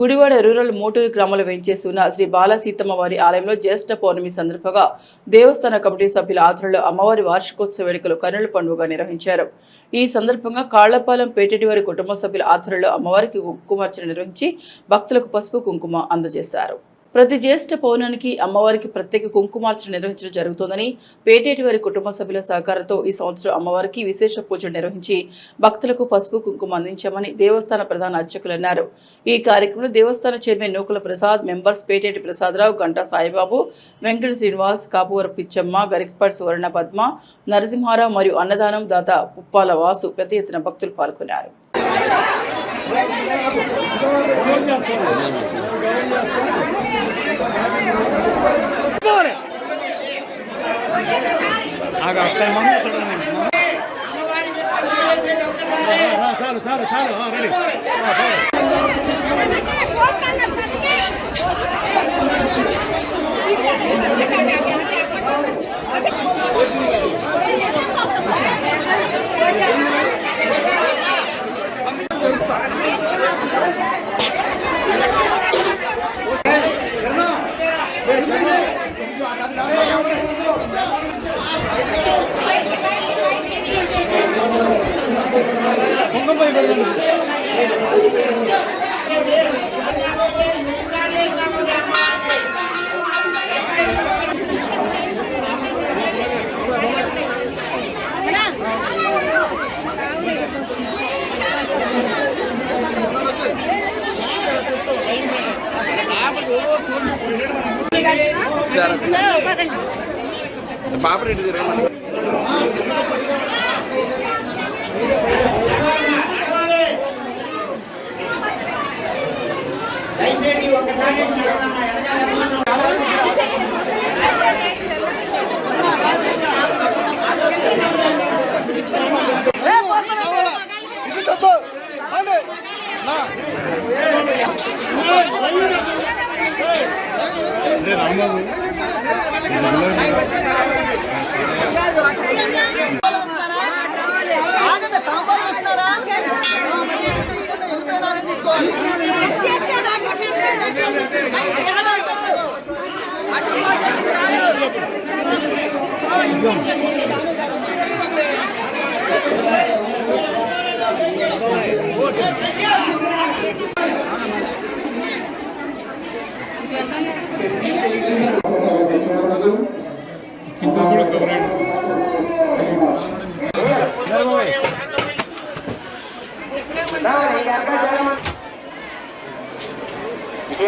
Gudivada rural Moturu గ్రామంలో వేంచేసి ఉన్న శ్రీ బాలసీతమ్మ వారి ఆలయంలో జ్యేష్ఠ పౌర్ణమి సందర్భంగా దేవస్థాన కమిటీ సభ్యుల ఆధ్వర్యంలో అమ్మవారి వార్షికోత్సవ వేడుకలు కన్నుల పండుగగా నిర్వహించారు. ఈ సందర్భంగా కాళ్లపాలెం పేటెటి వారి కుటుంబ సభ్యుల ఆధ్వర్యంలో అమ్మవారికి కుంకుమార్చన నిర్వహించి భక్తులకు పసుపు కుంకుమ అందజేశారు. ప్రతి జ్యేష్ఠ పౌర్ణమికి అమ్మవారికి ప్రత్యేక కుంకుమార్చన నిర్వహించడం జరుగుతోందని పేటేటి వారి కుటుంబ సభ్యుల సహకారంతో ఈ సంవత్సరం అమ్మవారికి విశేష పూజలు నిర్వహించి భక్తులకు పసుపు కుంకుమ అందించామని దేవస్థాన ప్రధాన అర్చకులు అన్నారు. ఈ కార్యక్రమంలో దేవస్థాన చైర్మన్ నూకల ప్రసాద్, మెంబర్స్ పేటేటి ప్రసాదరావు, గంటా సాయిబాబు, వెంకట శ్రీనివాస్, కాపువర పిచ్చమ్మ, గరికపాటి సువర్ణ, పద్మ, నరసింహారావు మరియు అన్నదానం దాత ఉప్పాల వాసు పెద్ద ఎత్తున భక్తులు పాల్గొన్నారు.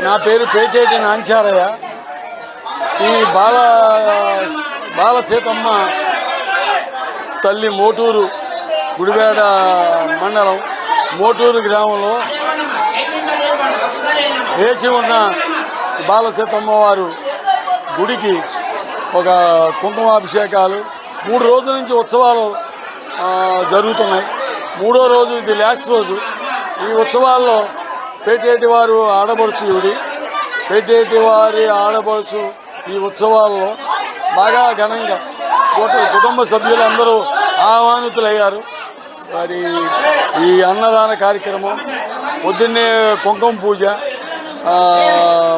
నా పేరు పేటేటి నాంచారయ్య. ఈ బాలసీతమ్మ తల్లి మోటూరు గుడివాడ మండలం మోటూరు గ్రామంలో వేచి ఉన్న బాలసీతమ్మ వారు గుడికి ఒక కుంకుమాభిషేకాలు 3 రోజుల నుంచి ఉత్సవాలు జరుగుతున్నాయి. 3వ రోజు ఇది లాస్ట్ రోజు. ఈ ఉత్సవాల్లో పేటేటి వారు ఆడబడుచు పేటేటి వారి ఆడబడుచు ఈ ఉత్సవాల్లో బాగా ఘనంగా కుటుంబ సభ్యులందరూ ఆహ్వానితులయ్యారు. మరి ఈ అన్నదాన కార్యక్రమం, పొద్దున్నే కుంకుమ పూజ,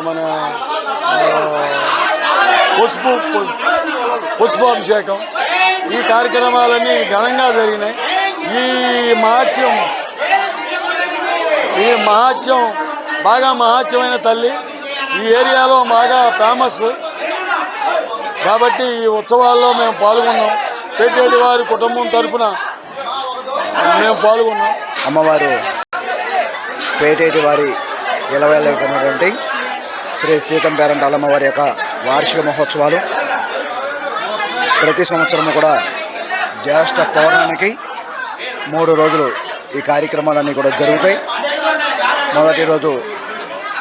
మన పుష్పాభిషేకం, ఈ కార్యక్రమాలన్నీ ఘనంగా జరిగినాయి. ఈ మహాత్యం బాగా మహాత్యమైన తల్లి ఈ ఏరియాలో బాగా ఫేమస్ కాబట్టి ఈ ఉత్సవాల్లో మేము పాల్గొన్నాం. పేటేటి వారి కుటుంబం తరఫున మేము పాల్గొన్నాం. అమ్మవారు పేటేటి వారి ఇలవేలుతున్నటువంటి శ్రీ సీతం పేరంట అమ్మవారి యొక్క వార్షిక మహోత్సవాలు ప్రతి సంవత్సరము కూడా జ్యేష్ఠ పౌర్ణమికి 3 రోజులు ఈ కార్యక్రమాలన్నీ కూడా జరుగుతాయి. మొదటి రోజు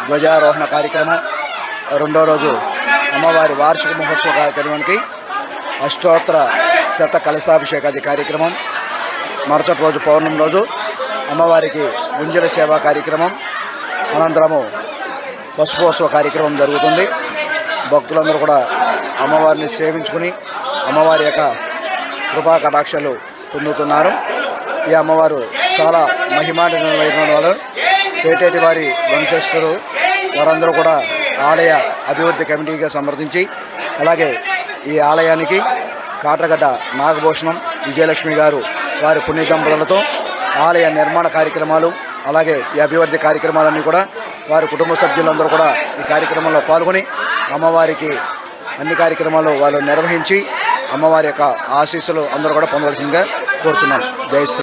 ధ్వజారోహణ కార్యక్రమం, 2వ రోజు అమ్మవారి వార్షిక మహోత్సవ కార్యక్రమానికి అష్టోత్తర శత కలశాభిషేకాది కార్యక్రమం, మరుసటి రోజు పౌర్ణమి రోజు అమ్మవారికి గుంజల సేవా కార్యక్రమం, అనంతరము పసుపోత్సవ కార్యక్రమం జరుగుతుంది. భక్తులందరూ కూడా అమ్మవారిని సేవించుకుని అమ్మవారి యొక్క కృపా కటాక్షాలు పొందుతున్నారు. ఈ అమ్మవారు చాలా మహిమాన్వితమైన వారు. పేటేటి వారి వంశస్థులు వారందరూ కూడా ఆలయ అభివృద్ధి కమిటీగా సమర్థించి, అలాగే ఈ ఆలయానికి కాట్రగడ్డ నాగభూషణం విజయలక్ష్మి గారు వారి పుణ్య దంపతులతో ఆలయ నిర్మాణ కార్యక్రమాలు, అలాగే ఈ అభివృద్ధి కార్యక్రమాలన్నీ కూడా వారి కుటుంబ సభ్యులందరూ కూడా ఈ కార్యక్రమంలో పాల్గొని అమ్మవారికి అన్ని కార్యక్రమాలు వాళ్ళు నిర్వహించి అమ్మవారి యొక్క ఆశీస్సులు అందరూ కూడా పొందవలసిందిగా కోరుతున్నాం. జై శ్రీ